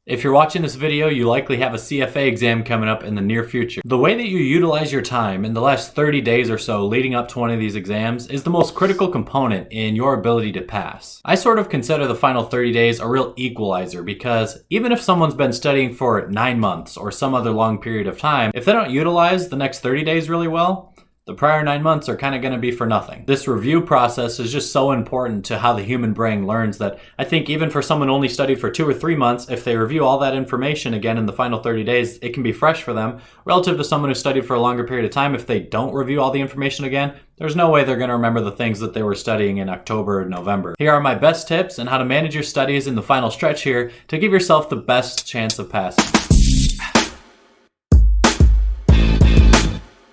If you're watching this video, you likely have a CFA exam coming up in the near future. The way that you utilize your time in the last 30 days or so leading up to one of these exams is the most critical component in your ability to pass. I sort of consider the final 30 days a real equalizer because even if someone's been studying for 9 months or some other long period of time, if they don't utilize the next 30 days really well, the prior 9 months are kind of going to be for nothing. This review process is just so important to how the human brain learns that I think even for someone only studied for 2 or 3 months, if they review all that information again in the final 30 days, it can be fresh for them. Relative to someone who studied for a longer period of time, if they don't review all the information again, there's no way they're going to remember the things that they were studying in October or November. Here are my best tips on how to manage your studies in the final stretch here to give yourself the best chance of passing.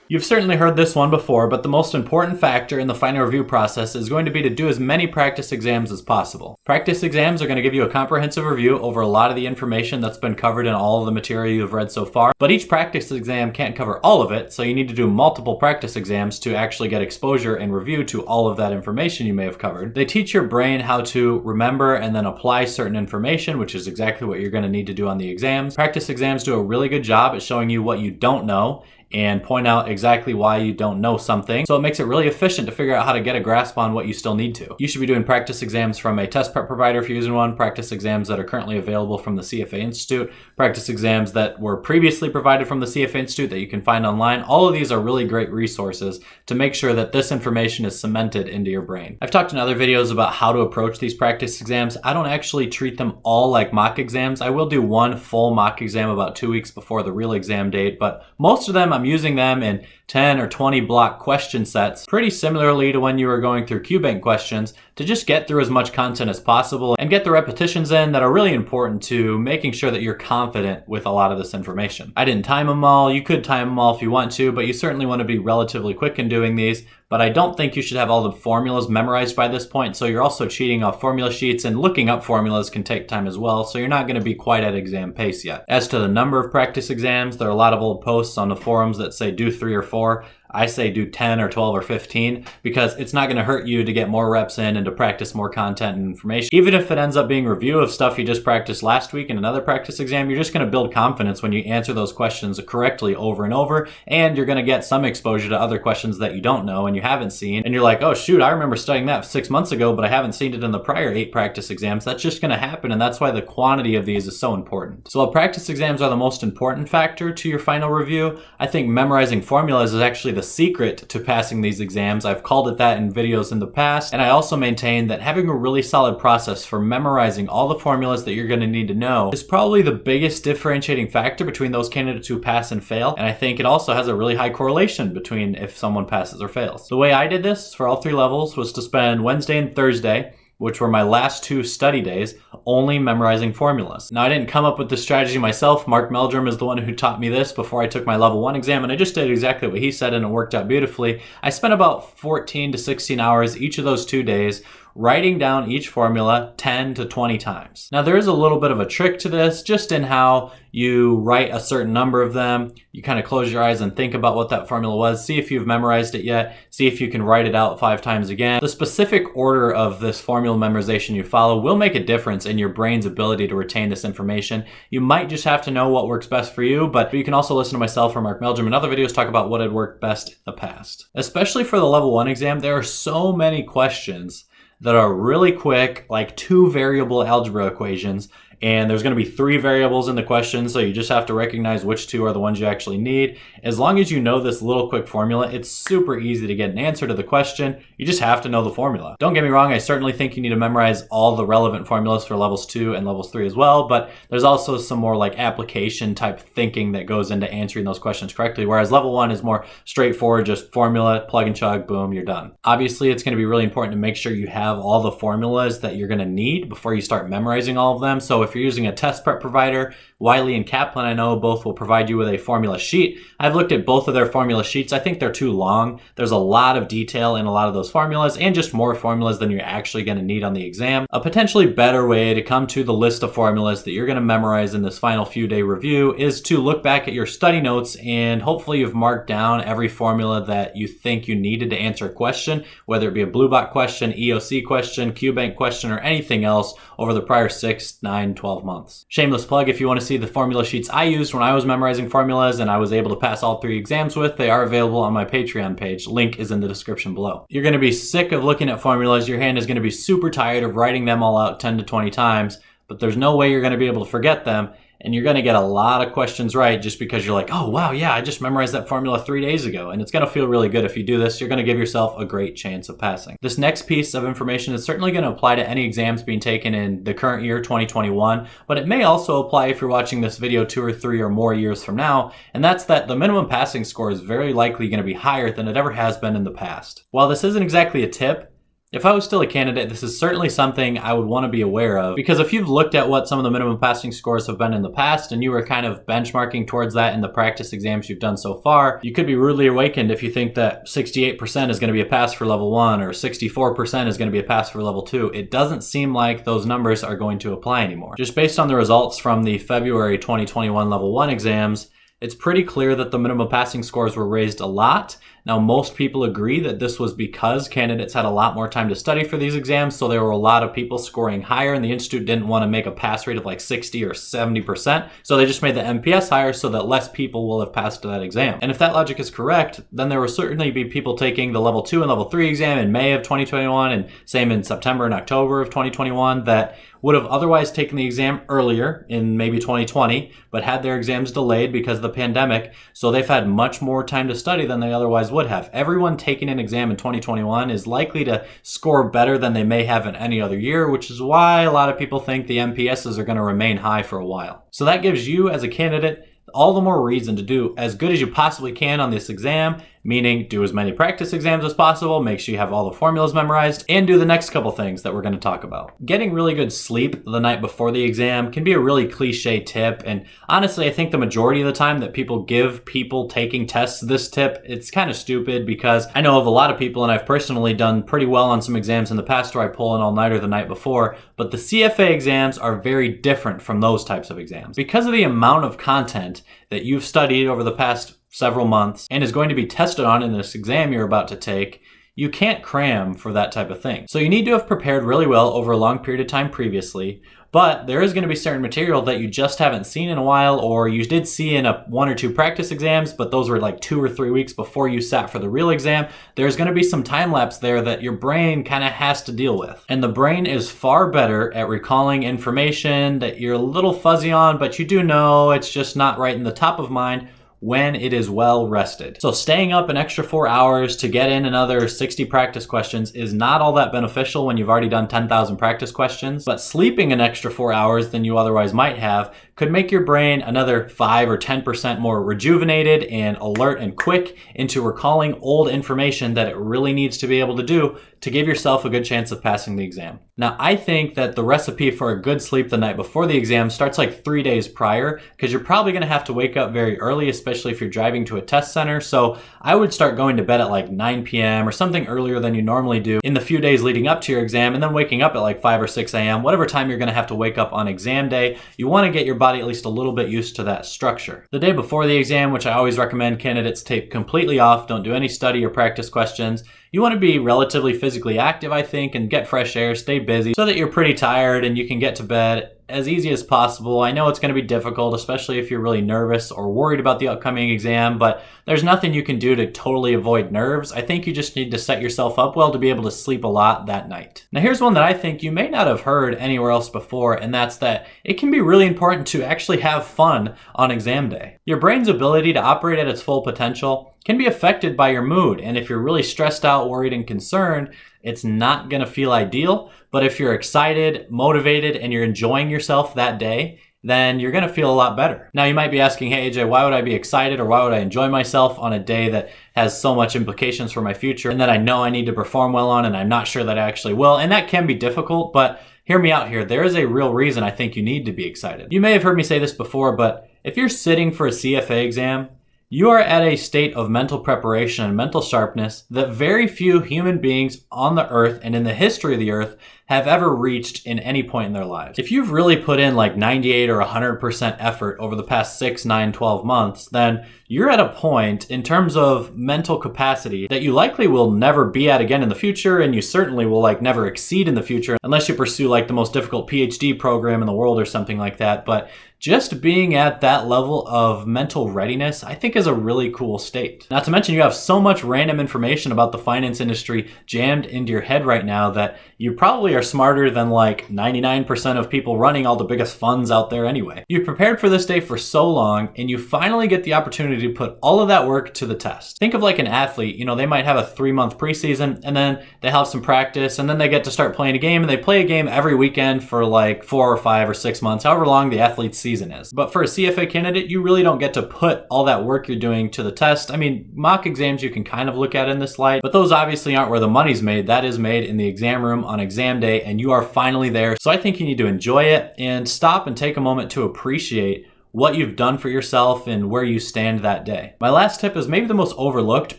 You've certainly heard this one before, but the most important factor in the final review process is going to be to do as many practice exams as possible. Practice exams are going to give you a comprehensive review over a lot of the information that's been covered in all of the material you've read so far, but each practice exam can't cover all of it, so you need to do multiple practice exams to actually get exposure and review to all of that information you may have covered. They teach your brain how to remember and then apply certain information, which is exactly what you're going to need to do on the exams. Practice exams do a really good job at showing you what you don't know and point out exactly why you don't know something. So it makes it really efficient to figure out how to get a grasp on what you still need to. You should be doing practice exams from a test prep provider if you're using one, practice exams that are currently available from the CFA Institute, practice exams that were previously provided from the CFA Institute that you can find online. All of these are really great resources to make sure that this information is cemented into your brain. I've talked in other videos about how to approach these practice exams. I don't actually treat them all like mock exams. I will do one full mock exam about 2 weeks before the real exam date, but most of them I'm using them in 10 or 20 block question sets, pretty similarly to when you were going through QBank questions, to just get through as much content as possible and get the repetitions in that are really important to making sure that you're confident with a lot of this information. I didn't time them all. You could time them all if you want to, but you certainly want to be relatively quick in doing these. But I don't think you should have all the formulas memorized by this point, so you're also cheating off formula sheets, and looking up formulas can take time as well, so you're not going to be quite at exam pace yet. As to the number of practice exams, there are a lot of old posts on the forums that say do 3 or 4. I say do 10 or 12 or 15 because it's not going to hurt you to get more reps in and to practice more content and information. Even if it ends up being review of stuff you just practiced last week in another practice exam, you're just going to build confidence when you answer those questions correctly over and over, and you're going to get some exposure to other questions that you don't know and you haven't seen, and you're like, oh shoot, I remember studying that 6 months ago, but I haven't seen it in the prior 8 practice exams. That's just going to happen, and that's why the quantity of these is so important. So while practice exams are the most important factor to your final review, I think memorizing formulas is actually the secret to passing these exams. I've called it that in videos in the past, and I also maintain that having a really solid process for memorizing all the formulas that you're going to need to know is probably the biggest differentiating factor between those candidates who pass and fail, and I think it also has a really high correlation between if someone passes or fails. The way I did this for all 3 levels was to spend Wednesday and Thursday, which were my last 2 study days, only memorizing formulas. Now, I didn't come up with this strategy myself. Mark Meldrum is the one who taught me this before I took my level 1 exam, and I just did exactly what he said, and it worked out beautifully. I spent about 14 to 16 hours each of those 2 days writing down each formula 10 to 20 times. Now, there is a little bit of a trick to this, just in how you write a certain number of them. You kind of close your eyes and think about what that formula was, see if you've memorized it yet, see if you can write it out 5 times again. The specific order of this formula memorization you follow will make a difference in your brain's ability to retain this information. You might just have to know what works best for you, but you can also listen to myself or Mark Meldrum in other videos talk about what had worked best in the past. Especially for the level 1 exam, there are so many questions that are really quick, like 2 variable algebra equations, and there's going to be 3 variables in the question, so you just have to recognize which 2 are the ones you actually need. As long as you know this little quick formula, it's super easy to get an answer to the question. You just have to know the formula. Don't get me wrong, I certainly think you need to memorize all the relevant formulas for levels 2 and levels 3 as well, but there's also some more like application type thinking that goes into answering those questions correctly, whereas level 1 is more straightforward, just formula, plug and chug, boom, you're done. Obviously, it's going to be really important to make sure you have all the formulas that you're going to need before you start memorizing all of them. So if you're using a test prep provider, Wiley and Kaplan, I know both will provide you with a formula sheet. I've looked at both of their formula sheets. I think they're too long. There's a lot of detail in a lot of those formulas, and just more formulas than you're actually going to need on the exam. A potentially better way to come to the list of formulas that you're going to memorize in this final few day review is to look back at your study notes, and hopefully you've marked down every formula that you think you needed to answer a question, whether it be a Blue Box question, EOC question, QBank question, or anything else over the prior 6, 9, 12 months. Shameless plug, if you want to see the formula sheets I used when I was memorizing formulas and I was able to pass all 3 exams with, they are available on my Patreon page. Link is in the description below. You're going to be sick of looking at formulas. Your hand is going to be super tired of writing them all out 10 to 20 times, but there's no way you're going to be able to forget them. And you're going to get a lot of questions right just because you're like, oh, wow, yeah, I just memorized that formula 3 days ago. And it's going to feel really good if you do this. You're going to give yourself a great chance of passing. This next piece of information is certainly going to apply to any exams being taken in the current year, 2021, but it may also apply if you're watching this video 2 or 3 or more years from now. And that's that the minimum passing score is very likely going to be higher than it ever has been in the past. While this isn't exactly a tip, if I was still a candidate, this is certainly something I would want to be aware of, because if you've looked at what some of the minimum passing scores have been in the past and you were kind of benchmarking towards that in the practice exams you've done so far, you could be rudely awakened if you think that 68% is going to be a pass for level 1 or 64% is going to be a pass for level 2. It doesn't seem like those numbers are going to apply anymore. Just based on the results from the February 2021 level 1 exams, it's pretty clear that the minimum passing scores were raised a lot. Now, most people agree that this was because candidates had a lot more time to study for these exams, so there were a lot of people scoring higher, and the institute didn't want to make a pass rate of like 60 or 70%, so they just made the MPS higher so that less people will have passed that exam. And if that logic is correct, then there will certainly be people taking the level 2 and level 3 exam in May of 2021, and same in September and October of 2021, that would have otherwise taken the exam earlier in maybe 2020, but had their exams delayed because of the pandemic, so they've had much more time to study than they otherwise would have. Everyone taking an exam in 2021 is likely to score better than they may have in any other year, which is why a lot of people think the MPSs are going to remain high for a while. So that gives you as a candidate all the more reason to do as good as you possibly can on this exam, meaning do as many practice exams as possible, make sure you have all the formulas memorized, and do the next couple things that we're going to talk about. Getting really good sleep the night before the exam can be a really cliche tip, and honestly, I think the majority of the time that people give people taking tests this tip, it's kind of stupid, because I know of a lot of people, and I've personally done pretty well on some exams in the past where I pull an all-nighter the night before, but the CFA exams are very different from those types of exams. Because of the amount of content that you've studied over the past several months and is going to be tested on in this exam you're about to take, you can't cram for that type of thing. So you need to have prepared really well over a long period of time previously, but there is going to be certain material that you just haven't seen in a while, or you did see in 1 or 2 practice exams, but those were like 2 or 3 weeks before you sat for the real exam. There's going to be some time lapse there that your brain kind of has to deal with. And the brain is far better at recalling information that you're a little fuzzy on, but you do know it's just not right in the top of mind when it is well rested. So staying up an extra 4 hours to get in another 60 practice questions is not all that beneficial when you've already done 10,000 practice questions, but sleeping an extra 4 hours than you otherwise might have could make your brain another 5 or 10% more rejuvenated and alert and quick into recalling old information that it really needs to be able to do to give yourself a good chance of passing the exam. Now, I think that the recipe for a good sleep the night before the exam starts like 3 days prior, because you're probably going to have to wake up very early, especially if you're driving to a test center. So I would start going to bed at like 9 p.m. or something earlier than you normally do in the few days leading up to your exam, and then waking up at like 5 or 6 a.m., whatever time you're going to have to wake up on exam day. You want to get your body at least a little bit used to that structure. The day before the exam, which I always recommend candidates take completely off, don't do any study or practice questions. You want to be relatively physically active, I think, and get fresh air, stay busy, so that you're pretty tired and you can get to bed as easy as possible. I know it's going to be difficult, especially if you're really nervous or worried about the upcoming exam, but there's nothing you can do to totally avoid nerves. I think you just need to set yourself up well to be able to sleep a lot that night. Now, here's one that I think you may not have heard anywhere else before, and that's that it can be really important to actually have fun on exam day. Your brain's ability to operate at its full potential can be affected by your mood, and if you're really stressed out, worried, and concerned, it's not going to feel ideal. But if you're excited, motivated, and you're enjoying yourself that day, then you're going to feel a lot better. Now, you might be asking, hey, AJ, why would I be excited, or why would I enjoy myself on a day that has so much implications for my future and that I know I need to perform well on, and I'm not sure that I actually will? And that can be difficult, but hear me out here. There is a real reason I think you need to be excited. You may have heard me say this before, but if you're sitting for a CFA exam, You are at a state of mental preparation and mental sharpness that very few human beings on the earth and in the history of the earth have ever reached in any point in their lives. If you've really put in like 98 or 100% effort over the past 6, 9, 12 months, then you're at a point in terms of mental capacity that you likely will never be at again in the future, and you certainly will like never exceed in the future unless you pursue like the most difficult PhD program in the world or something like that. But just being at that level of mental readiness, I think, is a really cool state. Not to mention you have so much random information about the finance industry jammed into your head right now that you probably are smarter than like 99% of people running all the biggest funds out there anyway. You've prepared for this day for so long, and you finally get the opportunity to put all of that work to the test. Think of like an athlete, they might have a 3-month preseason, and then they have some practice, and then they get to start playing a game, and they play a game every weekend for like 4 or 5 or 6 months, however long the athlete's season is. But for a CFA candidate, you really don't get to put all that work you're doing to the test. I mean, mock exams you can kind of look at in this light, but those obviously aren't where the money's made. That is made in the exam room on exam day, and you are finally there. So I think you need to enjoy it and stop and take a moment to appreciate what you've done for yourself and where you stand that day. My last tip is maybe the most overlooked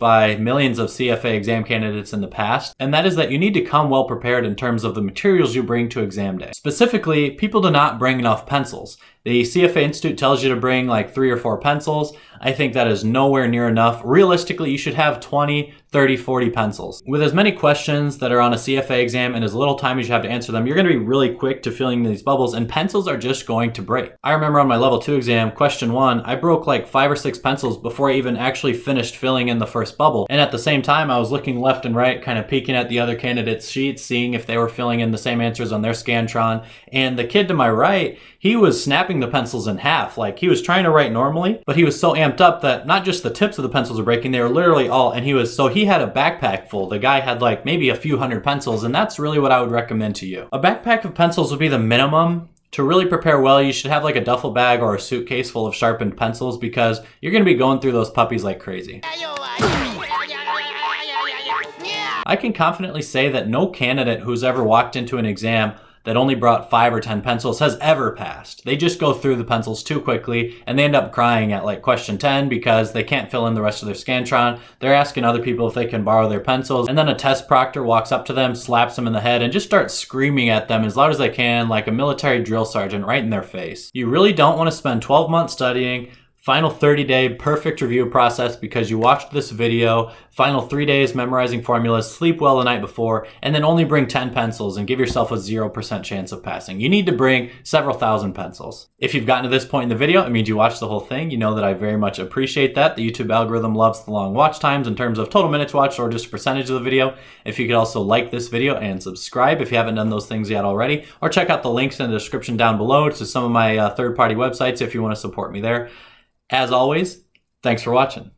by millions of CFA exam candidates in the past, and that is that you need to come well prepared in terms of the materials you bring to exam day. Specifically, people do not bring enough pencils. The CFA Institute tells you to bring like 3 or 4 pencils. I think that is nowhere near enough. Realistically, you should have 20, 30, 40 pencils. With as many questions that are on a CFA exam and as little time as you have to answer them, you're gonna be really quick to filling these bubbles, and pencils are just going to break. I remember on my level 2 exam, question 1, I broke like 5 or 6 pencils before I even actually finished filling in the first bubble. And at the same time, I was looking left and right, kind of peeking at the other candidates' sheets, seeing if they were filling in the same answers on their Scantron. And the kid to my right, he was snapping the pencils in half. Like, he was trying to write normally, but he was so amped up that not just the tips of the pencils were breaking, they were literally all, and he had a backpack full. The guy had like maybe a few hundred pencils, and that's really what I would recommend to you. A backpack of pencils would be the minimum. To really prepare well, you should have like a duffel bag or a suitcase full of sharpened pencils, because you're gonna be going through those puppies like crazy. I can confidently say that no candidate who's ever walked into an exam that only brought 5 or 10 pencils has ever passed. They just go through the pencils too quickly, and they end up crying at like question 10 because they can't fill in the rest of their Scantron. They're asking other people if they can borrow their pencils, and then a test proctor walks up to them, slaps them in the head, and just starts screaming at them as loud as they can, like a military drill sergeant, right in their face. You really don't want to spend 12 months studying, final 30-day perfect review process because you watched this video, final 3 days memorizing formulas, sleep well the night before, and then only bring 10 pencils and give yourself a 0% chance of passing. You need to bring several thousand pencils. If you've gotten to this point in the video, it means you watched the whole thing. You know that I very much appreciate that. The YouTube algorithm loves the long watch times in terms of total minutes watched or just percentage of the video. If you could also like this video and subscribe if you haven't done those things yet already, or check out the links in the description down below to some of my third-party websites if you want to support me there. As always, thanks for watching.